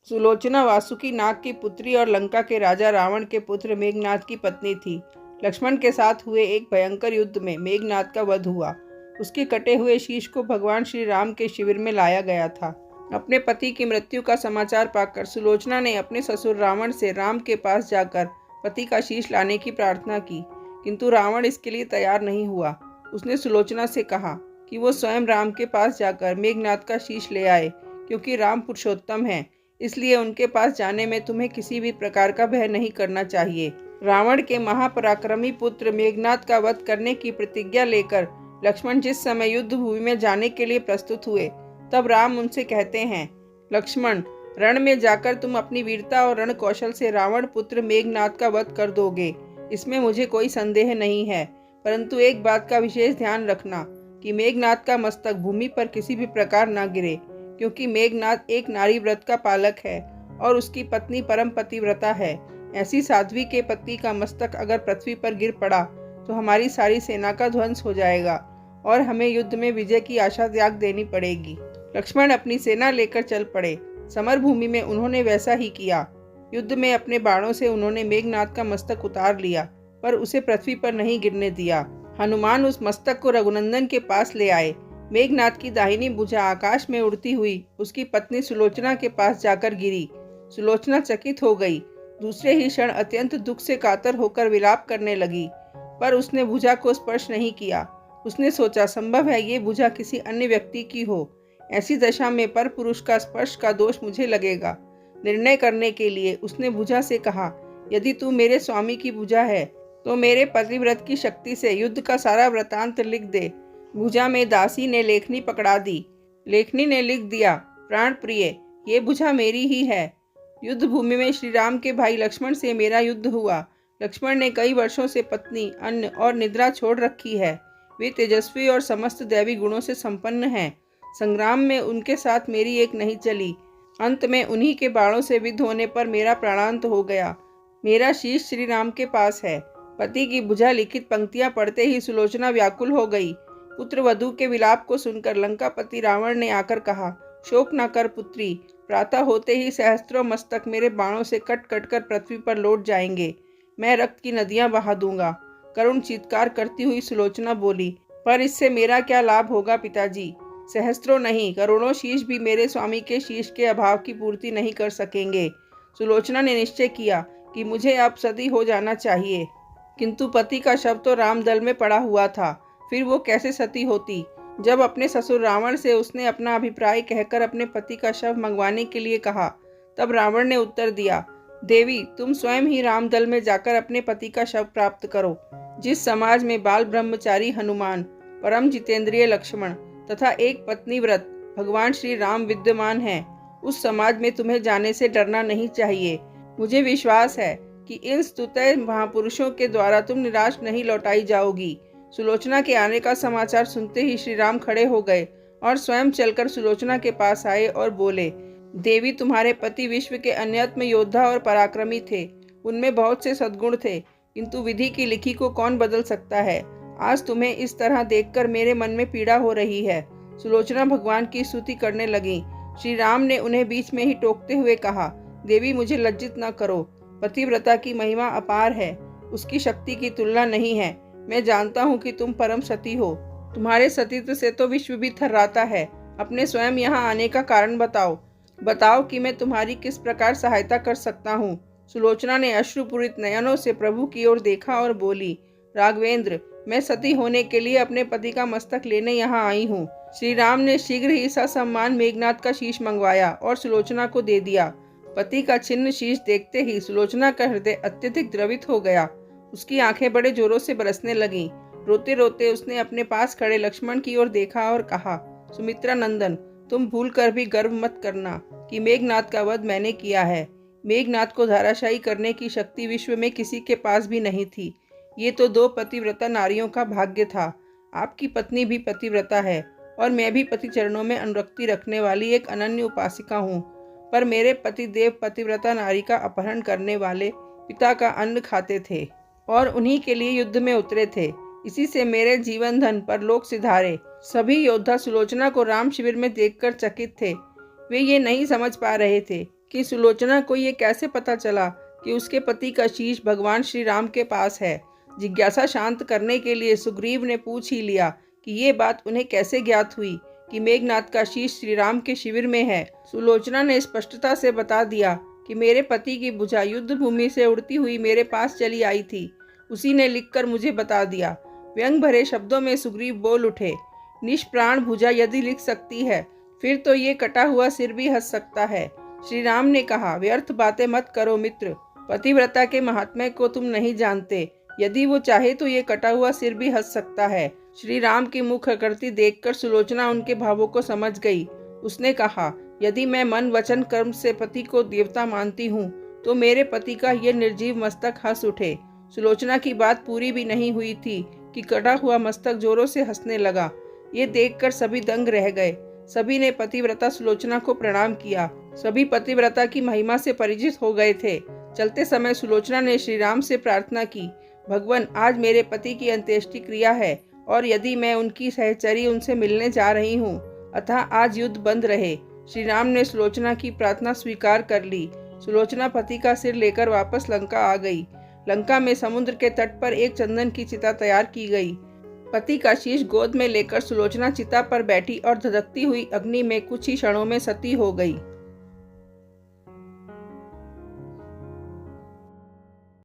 सुलोचना वासुकी नाग की पुत्री और लंका के राजा रावण के पुत्र मेघनाद की पत्नी थी। लक्ष्मण के साथ हुए एक भयंकर युद्ध में मेघनाद का वध हुआ। उसके कटे हुए शीश को भगवान श्री राम के शिविर में लाया गया था। अपने पति की मृत्यु का समाचार पाकर सुलोचना ने अपने ससुर रावण से राम के पास जाकर पति का शीश लाने की प्रार्थना की, किंतु रावण इसके लिए तैयार नहीं हुआ। उसने सुलोचना से कहा कि वो स्वयं राम के पास जाकर मेघनाद का शीश ले आए, क्योंकि राम पुरुषोत्तम हैं, इसलिए उनके पास जाने में तुम्हें किसी भी प्रकार का भय नहीं करना चाहिए। रावण के महापराक्रमी पुत्र मेघनाद का वध करने की प्रतिज्ञा लेकर लक्ष्मण जिस समय युद्ध भूमि में जाने के लिए प्रस्तुत हुए, तब राम उनसे कहते हैं, लक्ष्मण, रण में जाकर तुम अपनी वीरता और रण कौशल से रावण पुत्र मेघनाद का वध कर दोगे, इसमें मुझे कोई संदेह नहीं है। परंतु एक बात का विशेष ध्यान रखना कि मेघनाद का मस्तक भूमि पर किसी भी प्रकार न गिरे, क्योंकि मेघनाद एक नारी व्रत का पालक है और उसकी पत्नी परम पतिव्रता है। ऐसी साध्वी के पति का मस्तक अगर पृथ्वी पर गिर पड़ा तो हमारी सारी सेना का ध्वंस हो जाएगा और हमें युद्ध में विजय की आशा त्याग देनी पड़ेगी। लक्ष्मण अपनी सेना लेकर चल पड़े। समर भूमि में उन्होंने वैसा ही किया। युद्ध में अपने बाणों से उन्होंने मेघनाद का मस्तक उतार लिया, पर उसे पृथ्वी पर नहीं गिरने दिया। हनुमान उस मस्तक को रघुनंदन के पास ले आए। मेघनाद की दाहिनी भुजा आकाश में उड़ती हुई उसकी पत्नी सुलोचना के पास जाकर गिरी। सुलोचना चकित हो गई। दूसरे ही क्षण अत्यंत दुख से कातर होकर विलाप करने लगी, पर उसने भुजा को स्पर्श नहीं किया। उसने सोचा, संभव है ये भुजा किसी अन्य व्यक्ति की हो। ऐसी दशा में पर पुरुष का स्पर्श का दोष मुझे लगेगा। निर्णय करने के लिए उसने भुजा से कहा, यदि तू मेरे स्वामी की भुजा है तो मेरे पतिव्रत की शक्ति से युद्ध का सारा वृतांत लिख दे। भुजा में दासी ने लेखनी पकड़ा दी। लेखनी ने लिख दिया, प्राण प्रिय, ये भुजा मेरी ही है। युद्ध भूमि में श्री राम के भाई लक्ष्मण से मेरा युद्ध हुआ। लक्ष्मण ने कई वर्षों से पत्नी, अन्न और निद्रा छोड़ रखी है। वे तेजस्वी और समस्त दैवी गुणों से संपन्न हैं। संग्राम में उनके साथ मेरी एक नहीं चली। अंत में उन्हीं के बाणों से विद्ध होने पर मेरा प्राणांत हो गया। मेरा शीश श्री राम के पास है। पति की भुजा लिखित पंक्तियां पढ़ते ही सुलोचना व्याकुल हो गई। पुत्र वधू के विलाप को सुनकर लंकापति रावण ने आकर कहा, शोक न कर पुत्री, प्रातः होते ही सहस्त्रों मस्तक मेरे बाणों से कट कट कर पृथ्वी पर लौट जाएंगे। मैं रक्त की नदियां बहा दूंगा। करुण चीत्कार करती हुई सुलोचना बोली, पर इससे मेरा क्या लाभ होगा पिताजी? सहस्त्रों नहीं, करोड़ों शीश भी मेरे स्वामी के शीश के अभाव की पूर्ति नहीं कर सकेंगे। सुलोचना ने निश्चय किया कि मुझे अब सती हो जाना चाहिए, किंतु पति का शव तो रामदल में पड़ा हुआ था, फिर वो कैसे सती होती? जब अपने ससुर रावण से उसने अपना अभिप्राय कहकर अपने पति का शव मंगवाने के लिए कहा, तब रावण ने उत्तर दिया, देवी, तुम स्वयं ही रामदल में जाकर अपने पति का शव प्राप्त करो। जिस समाज में बाल ब्रह्मचारी हनुमान, परम जितेंद्रिय लक्ष्मण तथा एक पत्नी व्रत भगवान श्री राम विद्यमान हैं, उस समाज में तुम्हें जाने से डरना नहीं चाहिए। मुझे विश्वास है कि इन स्तुत्य महापुरुषों के द्वारा तुम निराश नहीं लौटाई जाओगी। सुलोचना के आने का समाचार सुनते ही श्री राम खड़े हो गए और स्वयं चलकर सुलोचना के पास आए और बोले, देवी, तुम्हारे पति विश्व के अन्यतम योद्धा और पराक्रमी थे। उनमें बहुत से सद्गुण थे, किंतु विधि की लिखी को कौन बदल सकता है? आज तुम्हें इस तरह देखकर मेरे मन में पीड़ा हो रही है। सुलोचना भगवान की स्तुति करने लगी। श्री राम ने उन्हें बीच में ही टोकते हुए कहा, देवी, मुझे लज्जित न करो। पतिव्रता की महिमा अपार है, उसकी शक्ति की तुलना नहीं है। मैं जानता हूँ कि तुम परम सती हो। तुम्हारे सतीत्व से तो विश्व भी थर्राता है। अपने स्वयं यहाँ आने का कारण बताओ कि मैं तुम्हारी किस प्रकार सहायता कर सकता हूँ। सुलोचना ने अश्रुपूरित नयनों से प्रभु की ओर देखा और बोली, राघवेंद्र, मैं सती होने के लिए अपने पति का मस्तक लेने यहाँ आई हूँ। श्री राम ने शीघ्र ही ससम्मान मेघनाद का शीश मंगवाया और सुलोचना को दे दिया। पति का छिन्न शीश देखते ही सुलोचना का हृदय अत्यधिक द्रवित हो गया। उसकी आंखें बड़े जोरों से बरसने लगीं। रोते रोते उसने अपने पास खड़े लक्ष्मण की ओर देखा और कहा, सुमित्रा नंदन, तुम भूल कर भी गर्व मत करना कि मेघनाद का वध मैंने किया है। मेघनाद को धराशायी करने की शक्ति विश्व में किसी के पास भी नहीं थी। ये तो 2 पतिव्रता नारियों का भाग्य था। आपकी पत्नी भी पतिव्रता है और मैं भी पति चरणों में अनुरक्ति रखने वाली एक अनन्य उपासिका हूँ। पर मेरे पति देव पतिव्रता नारी का अपहरण करने वाले पिता का अन्न खाते थे और उन्हीं के लिए युद्ध में उतरे थे। इसी से मेरे जीवन धन पर लोक सिधारे। सभी योद्धा सुलोचना को राम शिविर में देखकर चकित थे। वे ये नहीं समझ पा रहे थे कि सुलोचना को ये कैसे पता चला कि उसके पति का शीश भगवान श्री राम के पास है। जिज्ञासा शांत करने के लिए सुग्रीव ने पूछ ही लिया कि ये बात उन्हें कैसे ज्ञात हुई कि मेघनाद का शीश श्री राम के शिविर में है। सुलोचना ने स्पष्टता से बता दिया कि मेरे पति की भुजा युद्ध भूमि से उड़ती हुई मेरे पास चली आई थी, उसी ने लिखकर मुझे बता दिया। व्यंग भरे शब्दों में सुग्रीव बोल उठे, निष्प्राण भुजा यदि लिख सकती है, फिर तो ये कटा हुआ सिर भी हंस सकता है। श्री राम ने कहा, व्यर्थ बातें मत करो मित्र, पतिव्रता के महात्म्य को तुम नहीं जानते। यदि वो चाहे तो ये कटा हुआ सिर भी हंस सकता है। श्री राम की मुख आकृति देखकर सुलोचना उनके भावों को समझ गई। उसने कहा, यदि मैं मन वचन कर्म से पति को देवता मानती हूँ तो मेरे पति का ये निर्जीव मस्तक हंस उठे। सुलोचना की बात पूरी भी नहीं हुई थी कि कटा हुआ मस्तक जोरों से हंसने लगा। ये देखकर सभी दंग रह गए। सभी ने पतिव्रता सुलोचना को प्रणाम किया। सभी पतिव्रता की महिमा से परिचित हो गए थे। चलते समय सुलोचना ने श्री राम से प्रार्थना की, भगवान, आज मेरे पति की अंत्येष्टि क्रिया है और यदि मैं उनकी सहचरी उनसे मिलने जा रही हूँ, अतः आज युद्ध बंद रहे। श्री राम ने सुलोचना की प्रार्थना स्वीकार कर ली। सुलोचना पति का सिर लेकर वापस लंका आ गई। लंका में समुद्र के तट पर एक चंदन की चिता तैयार की गई। पति का शीश गोद में लेकर सुलोचना चिता पर बैठी और धधकती हुई अग्नि में कुछ ही क्षणों में सती हो गई।